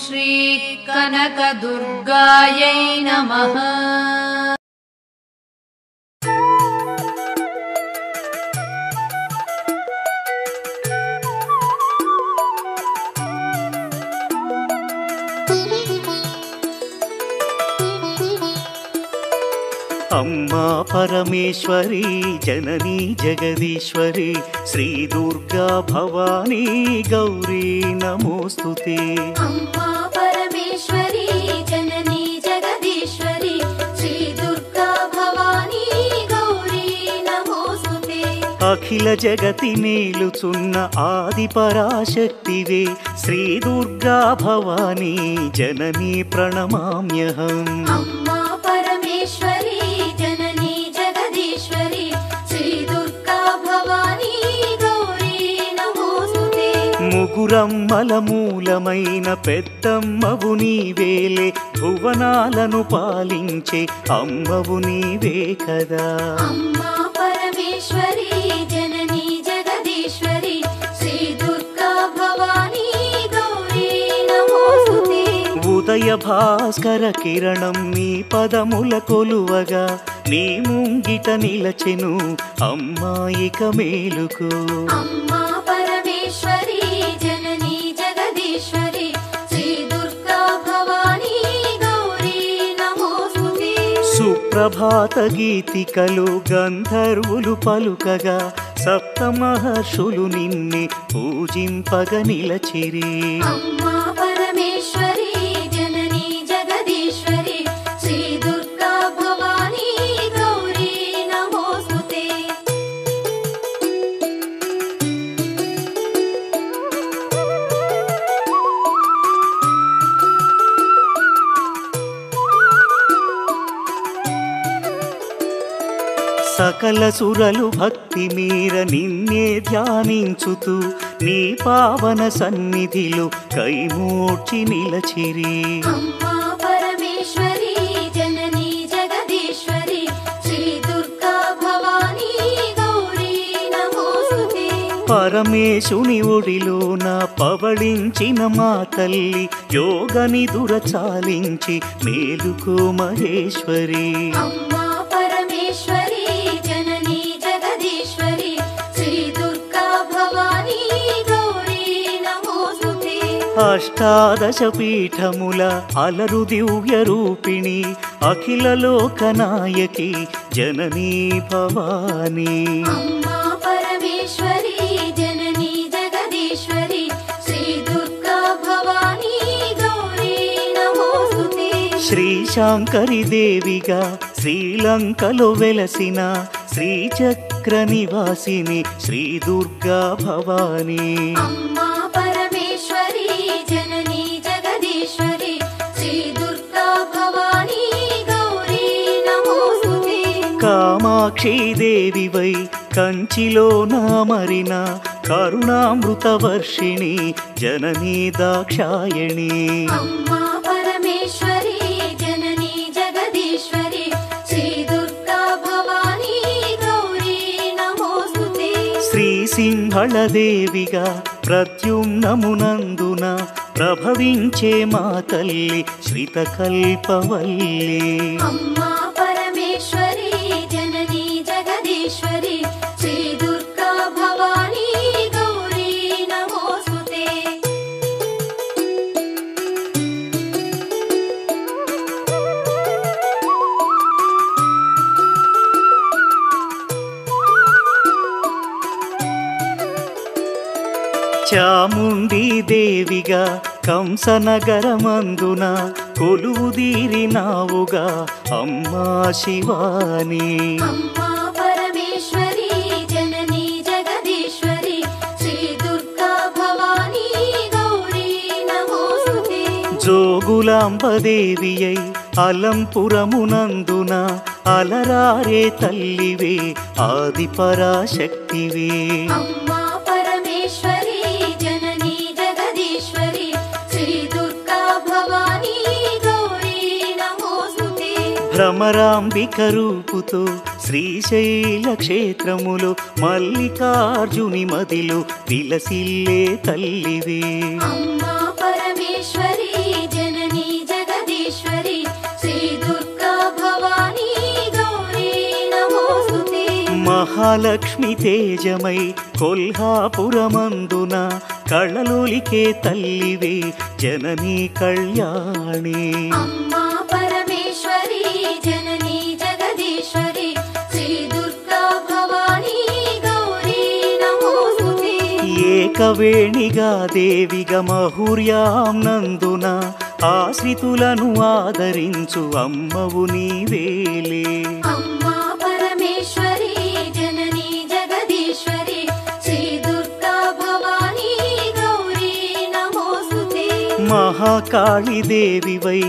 श्री कनकदुर्गायै नमः। अम्मा परमेश्वरी जननी जगदीश्वरी श्री दुर्गा भवानी गौरी नमोस्तुते। अम्मा परमेश्वरी जननी जगदीश्वरी श्री दुर्गा भवानी गौरी नमोस्तुते। अखिल जगति नेलुचुन्न आदि पराशक्तिवे श्री दुर्गा भवानी जननी प्रणमाम्यहम्। अम्मा परमेश्वरी जननी जगदीश्वरी श्री दुर्गा भवानी गौरी नमोस्तुते। ముగురమ్మల మూలమైన పెద్దమ్మవు నీవేలే భువనాలను పాలించే అమ్మవు నీవే కదా। अम्मा परमेश्वरी जननी जगदीश्वरी श्री दुर्गा भवानी गौरी नमोस्तुते। ఉదయ భాస్కర కిరణం నీ పదముల కొలువగా నీ ముంగిట నిలచెను అమ్మాయిక మేలుకు। अम्मा परमेश्वरी जननी जगदीश्वरी श्री दुर्गा भवानी गौरी नमोस्तुते। సుప్రభాత గీతికలు గంధర్వులు పలుకగా సప్త మహర్షులు నిన్నే పూజింపగ నిలచిరి। अम्मा परमेश्वरी जननी जगदीश्वरी श्री दुर्गा भवानी गौरी नमोस्तुते। సకల సురలు భక్తి మీర నిన్నే ధ్యానించుతూ నీ పావన సన్నిధిలో కైమూర్చి నిలచిరి। अम्मा परमेश्वरी जननी जगदीश्वरी श्री दुर्गा भवानी गौरी नमोस्तुते। పరమేశుని ఒడిలోన పవళించిన మా తల్లి యోగ నిదుర చాలించి మేలుకో మహేశ్వరి। अम्मा परमेश्वरी जननी जगदीश्वरी श्री दुर्गा भवानी गौरी नमोस्तुते। అష్టాదశ పీఠముల అలరు దివ్య రూపిణి అఖిల లోకనాయకి జననీ భవానీ। अम्मा परमेश्वरी जननी जगदीश्वरी श्री दुर्गा भवानी गौरी नमोस्तुते। శ్రీశాంకరి దేవిగా శ్రీలంకలో వెలసిన శ్రీచక్ర నివాసిని శ్రీ దుర్గా భవానీ। अम्मा परमेश्वरी जननी जगदीश्वरी श्री दुर्गा भवानी गौरी नमोस्तुते। కామాక్షి దేవివై కంచిలో నామరిన కరుణామృత వర్షిణి జననీ దాక్షాయణి। अम्मा परमेश्वरी जननी जगदीश्वरी श्री दुर्गा भवानी गौरी नमोस्तुते। శ్రీసింహళ దేవిగా ప్రద్యుమ్నమునందున ప్రభవించే మా తల్లి శ్రితకల్పవల్లి। अम्मा परमेश्वरी जननी जगदीश्वरी श्री दुर्गा भवानी गौरी नमोस्तुते। చాముండి దేవిగా కంసనగరమందున కొలువుదీరినావుగా అమ్మా శివాని। अम्मा परमेश्वरी जननी जगदीश्वरी श्री दुर्गा भवानी गौरी नमोस्तुते। జోగులాంబ దేవియై అలంపురమునందున అలరారే తల్లివే ఆది పరాశక్తివే। अम्मा परमेश्वरी जननी जगदीश्वरी श्री दुर्गा भवानी गौरी नमोस्तुते। భ్రమరాంబిక రూపుతో శ్రీశైల క్షేత్రములో మల్లికార్జుని మదిలో విలసిల్లే తల్లివే। अम्मा परमेश्वरी परमेश्वरी जननी जगदीश्वरी श्री दुर्गा भवानी गौरी नमोस्तुते మహాలక్ష్మి తేజమై కొల్హాపురమందున కళలులికే తల్లివే జననీ కళ్యాణి अम्मा परमेश्वरी जननी जगदीश्वरी श्री दुर्गा भवानी गौरी नमोस्तुते ఏకవేణిగా దేవిగా మహుర్యాం నందున ఆశ్రితులను ఆదరించు అమ్మవు నీవేలే अम्मा परमेश्वरी जननी जगदीश्वरी श्री दुर्गा भवानी गौरी नमोस्तुते మహాకాళి దేవివై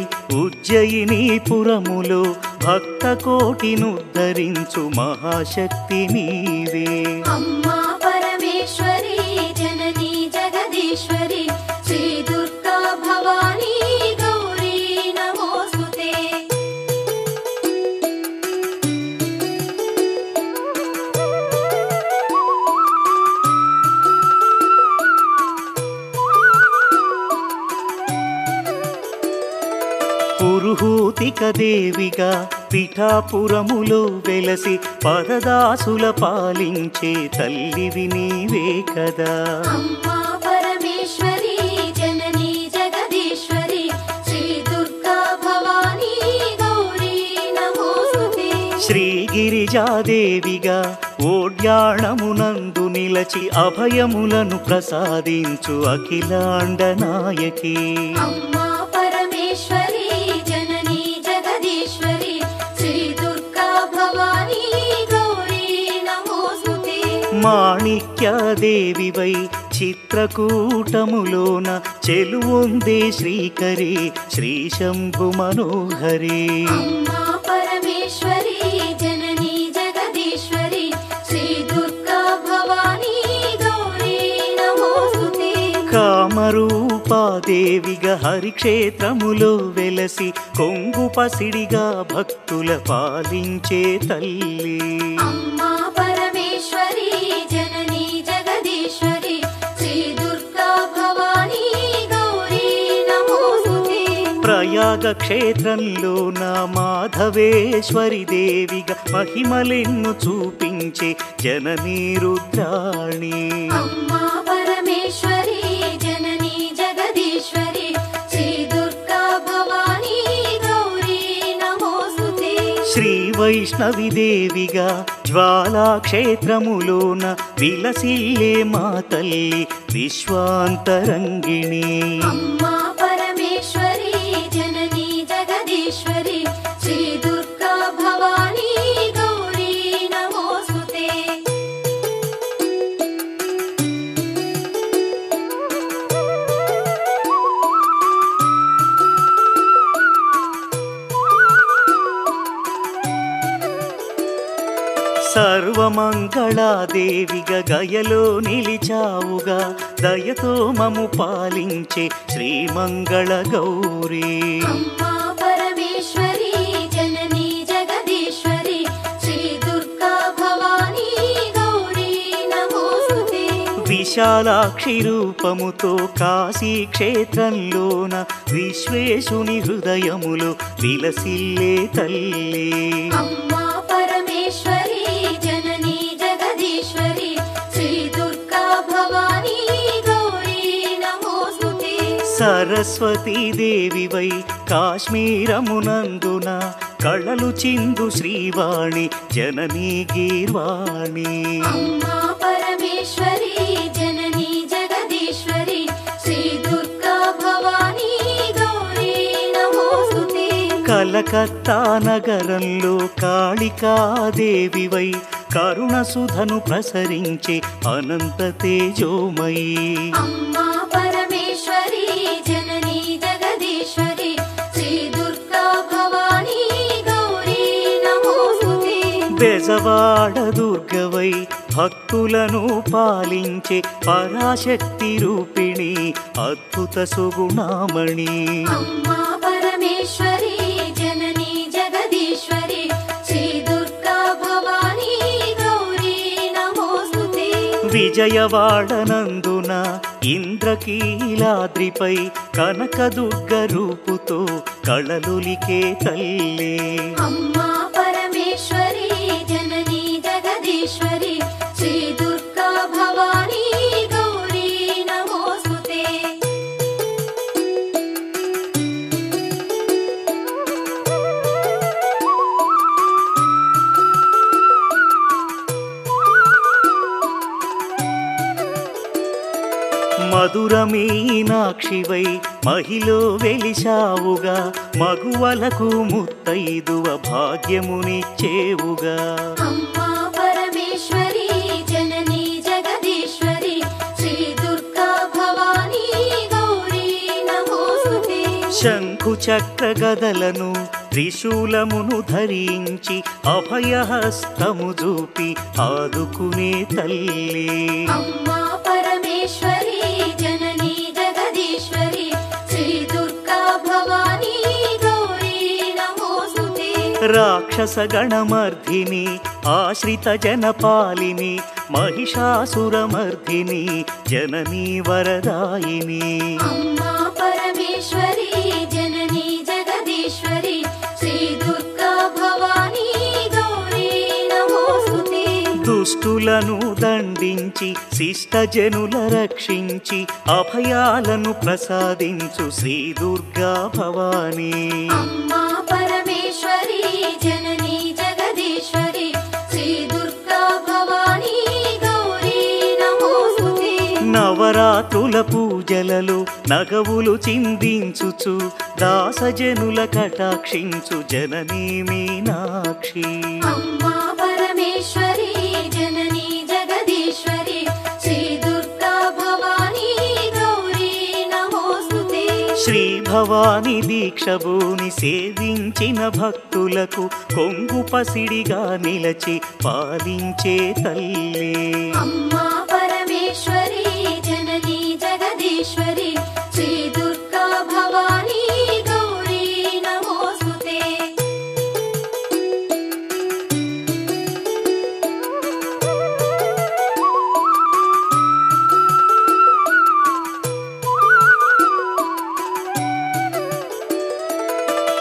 ఉజ్జయినీపురములో భక్త కోటినుద్ధరించు మహాశక్తి నీవే अम्मा परमेश्वरी जननी जगदीश्वरी श्री दुर्गा भवानी गौरी नमोस्तुते పురుహూతిక దేవిగా పిఠాపురములో వెలసి పదదాసుల పాలించే తల్లివి నీవే కదా अम्मा परमेश्वरी जननी जगदीश्वरी श्री दुर्गा भवानी गौरी नमोस्तुते శ్రీగిరిజాదేవిగా ఓడ్యాణమునందు నిలచి అభయములను ప్రసాదించు అఖిలాండ నాయకి अम्मा परमेश्वरी जननी जगदीश्वरी श्री दुर्गा भवानी गौरी नमोस्तुते మాణిక్యదేవివై చిత్రకూటములోన చెలువొందే శ్రీకరి శ్రీ శంభు మనోహరి अम्मा परमेश्वरी जननी जगदीश्वरी श्री दुर्गा भवानी गौरी नमोस्तुते కామరూపాదేవిగా హరిక్షేత్రములో వెలసి కొంగు పసిడిగా భక్తుల పాలించే తల్లి अम्मा परमेश्वरी जननी जगदीश्वरी श्री दुर्गा भवानी गौरी नमोस्तुते ప్రయాగ క్షేత్రంలోన మాధవేశ్వరి దేవిగా మహిమలెన్ను చూపించే జననీ రుద్రాణి अम्मा परमेश्वरी जननी जगदीश्वरी श्री दुर्गा भवानी गौरी नमोस्तुते శ్రీ వైష్ణవి దేవిగా జ్వాలాక్షేత్రములోన విలసిల్లే మా తల్లి విశ్వాంతరంగిణి अम्मा परमेश्वरी जननी जगदीश्वरी श्री दुर्गा भवानी गौरी नमोस्तुते సర్వమంగళాదేవిగా గయలో నిలిచావుగా దయతో మము పాలించే శ్రీమంగళ గౌరీ अम्मा परमेश्वरी जननी जगदीश्वरी श्री दुर्गा भवानी गौरी नमोस्तुते విశాలాక్షి రూపముతో కాశీ క్షేత్రంలోన విశ్వేశుని హృదయములో విలసిల్లే తల్లి अम्मा परमेश्वरी जननी जगदीश्वरी श्री दुर्गा भवानी गौरी नमोस्तुते సరస్వతీ దేవివై కాశ్మీరమునందున కళలు చిందు శ్రీవాణి జననీ గీర్వాణి अम्मा परमेश्वरी जननी जगदीश्वरी श्री दुर्गा भवानी गौरी नमोस्तुते కలకత్తా నగరంలో కాళికాదేవివై కరుణ సుధను ప్రసరించే అనంత తేజోమయీ अम्मा परमेश्वरी जननी जगदीश्वरी श्री दुर्गा भवानी गौरी नमोस्तुते బెజవాడ దుర్గవై భక్తులను పాలించే పరాశక్తి రూపిణి అద్భుత సుగుణామణి अम्मा परमेश्वरी जननी जगदीश्वरी श्री दुर्गा भवानी गौरी नमोस्तुते విజయవాడనందున ఇంద్రకీలాద్రిపై కనకదుర్గ రూపుతో కళలులికే తల్లి అమ్మా పరమేశ్వరి జననీ జగదీశ్వరి శ్రీ దుర్గా భవానీ గౌరీ నమోస్తుతే మధుర మీనాక్షివై మహిలో వెలిశావుగా మగువలకు ముత్తైదువ భాగ్యమునిచ్చేవుగా అమ్మా పరమేశ్వరి జననీ జగదీశ్వరి శ్రీ దుర్గా భవానీ గౌరీ నమోస్తుతే శంఖు చక్ర గదలను త్రిశూలమును ధరించి అభయహస్తము చూపి ఆదుకునే తల్లి అమ్మా పరమేశ్వరి జననీ జగదీశ్వరి శ్రీ దుర్గా భవానీ గౌరీ నమోస్తుతే రాక్షస గణమర్ధిని ఆశ్రిత జనపాలిని మహిషాసురమర్ధిని జననీ వరదాయిని అమ్మా పరమేశ్వరి జననీ జగదీశ్వరి శ్రీ దుర్గా భవానీ గౌరీ నమోస్తుతే దుష్టులను దండించి శిష్టజనుల రక్షించి అభయాలను ప్రసాదించు శ్రీ దుర్గా భవానీ అమ్మా పరమేశ్వరి జననీ జగదీశ్వరి శ్రీ దుర్గా భవానీ గౌరీ నమోస్తుతే నవరాత్రుల పూజలలో నగవులు చిందించుచు దాసజనుల కటాక్షించు జననీ మీనాక్షి అమ్మా పరమేశ్వరి జననీ జగదీశ్వరి శ్రీ దుర్గా భవానీ గౌరీ నమోస్తుతే శ్రీ భవాని దీక్షభూని సేవించిన భక్తులకు కొంగు పసిడిగా నిలచి పాలించే తల్లి అమ్మా పరమేశ్వరి జననీ జగదీశ్వరి శ్రీ దుర్గా భవానీ గౌరీ నమోస్తుతే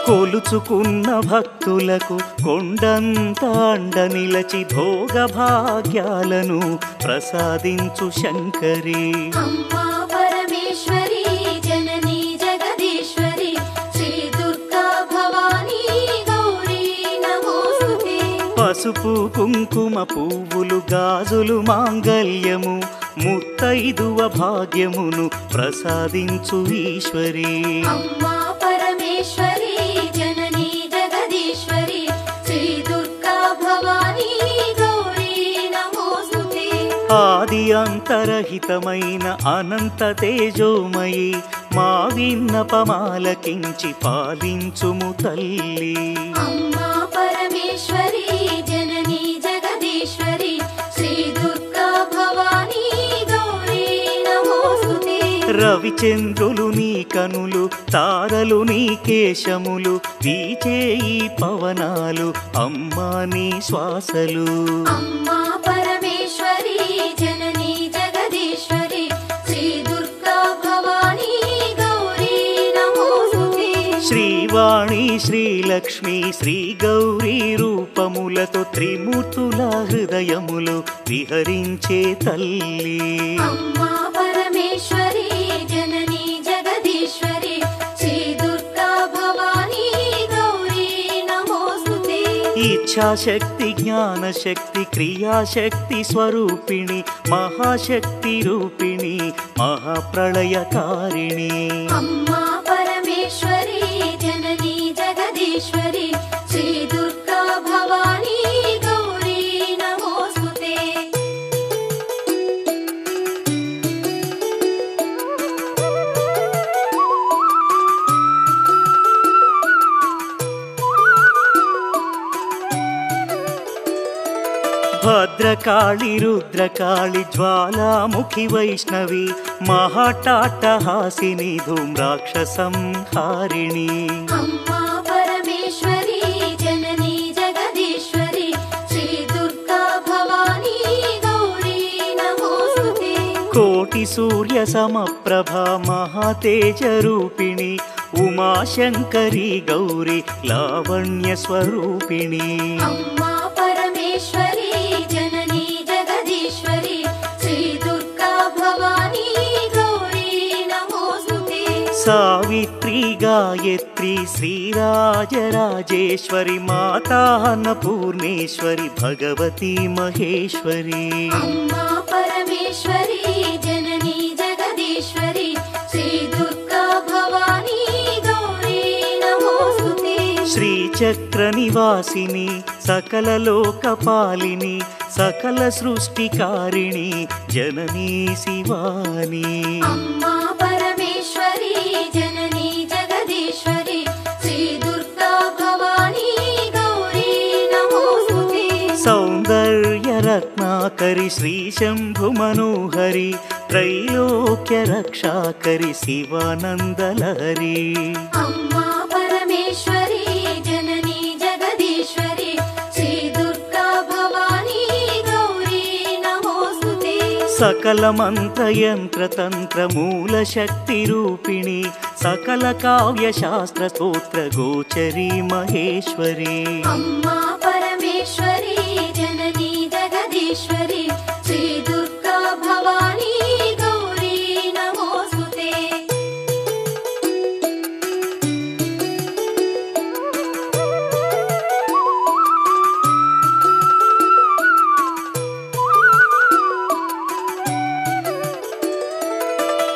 కొలుచుకున్న భక్తులకు కొండంత అండ నిలచి భోగ భాగ్యాలను ప్రసాదించు శంకరి అమ్మా పరమేశ్వరి జననీ జగదీశ్వరి శ్రీ దుర్గా భవానీ గౌరీ నమోస్తుతే పసుపు కుంకుమ పువ్వులు గాజులు మాంగల్యము ముత్తైదువ భాగ్యమును ప్రసాదించు ఈశ్వరి అమ్మా పరమేశ్వరి జననీ జగదీశ్వరి శ్రీ దుర్గా భవానీ గౌరీ నమోస్తుతే ఆది అంతరహితమైన అనంత తేజోమయి మా విన్నపమాలకించి పాలించుము తల్లి అమ్మా పరమేశ్వరి జననీ జగదీశ్వరి శ్రీ దుర్గా భవానీ గౌరీ నమోస్తుతే రవిచంద్రులు నీ కనులు తారలు నీ కేశములు వీచే ఈ పవనాలు అమ్మా నీ శ్వాసలు అమ్మా పరమేశ్వరి జననీ జగదీశ్వరి శ్రీ దుర్గా భవానీ గౌరీ నమోస్తుతే శ్రీవాణి శ్రీలక్ష్మి శ్రీ గౌరీ రూపములతో త్రిమూర్తుల హృదయములు విహరించే తల్లి అమ్మా పరమేశ్వరి జననీ జగదీశ్వరి శ్రీ దుర్గా భవానీ గౌరీ నమోస్తుతే ఇచ్ఛాశక్తి జ్ఞానశక్తి క్రియాశక్తి స్వరూపిణి మహాశక్తి రూపిణి మహాప్రళయకారిణి అమ్మా పరమేశ్వరి జననీ జగదీశ్వరి శ్రీ దుర్గా భవానీ గౌరీ నమోస్తుతే భద్రకాళి రుద్రకాళి జ్వాలాముఖి వైష్ణవి మహాటాట్టహాసిని ధూమ్రాక్షసంహారిణి అమ్మా పరమేశ్వరి జననీ జగదీశ్వరి శ్రీ దుర్గా భవానీ గౌరీ నమోస్తుతే కోటి సూర్య సమప్రభా మహాతేజ రూపిణి ఉమాశంకరి గౌరి లావణ్య స్వరూపిణి అమ్మా పరమేశ్వరి జననీ జగదీశ్వరి శ్రీ దుర్గా భవానీ గౌరీ నమోస్తుతే సావిత్రి గాయత్రి శ్రీరాజరాజేశ్వరి మాతా అన్నపూర్ణేశ్వరి భగవతి మహేశ్వరి అమ్మా పరమేశ్వరి జననీ జగదీశ్వరి శ్రీ దుర్గా భవానీ గౌరీ నమోస్తుతే శ్రీచక్ర నివాసిని సకల లోకపాలిని సకల సృష్టికారిణి జననీ శివాని అమ్మా పరమేశ్వరి జననీ జగదీశ్వరి శ్రీ దుర్గా భవానీ గౌరీ నమోస్తుతే సౌందర్య రత్నాకరి శ్రీ శంభు మనోహరి త్రైలోక్య రక్షాకరి శివానందలహరి అమ్మా పరమేశ్వరి జననీ జగదీశ్వరి శ్రీ దుర్గా భవానీ గౌరీ నమోస్తుతే సకల మంత్ర యంత్ర తంత్ర మూల శక్తి రూపిణి సకల కావ్య శాస్త్ర స్తోత్ర గోచరి మహేశ్వరి అమ్మా పరమేశ్వరి జననీ జగదీశ్వరి శ్రీ దుర్గా భవానీ గౌరీ నమోస్తుతే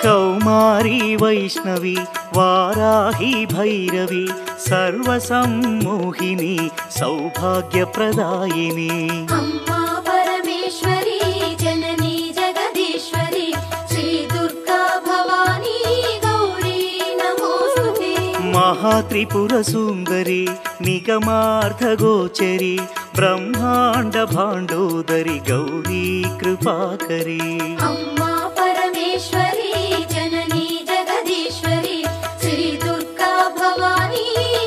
కౌమారీ వైష్ణవి వారాహి భైరవి సర్వసమ్మోహిని సౌభాగ్యప్రదాయిని అమ్మా పరమేశ్వరి జననీ జగదీశ్వరి శ్రీ దుర్గా భవానీ గౌరీ నమోస్తుతే మహాత్రిపుర సుందరి నిగమార్థగోచరి బ్రహ్మాండ భాండోదరి గౌరీ కృపాకరి అమ్మా పరమేశ్వరి జననీ జగదీశ్వరి శ్రీ దుర్గా భవానీ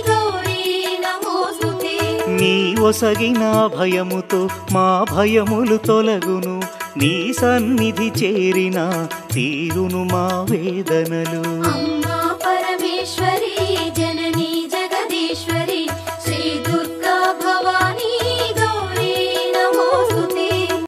గౌరీ నమోస్తుతే నీ ఒసగిన భయముతో మా భయములు తొలగును నీ సన్నిధి చేరిన తీరును మా వేదనలు అమ్మా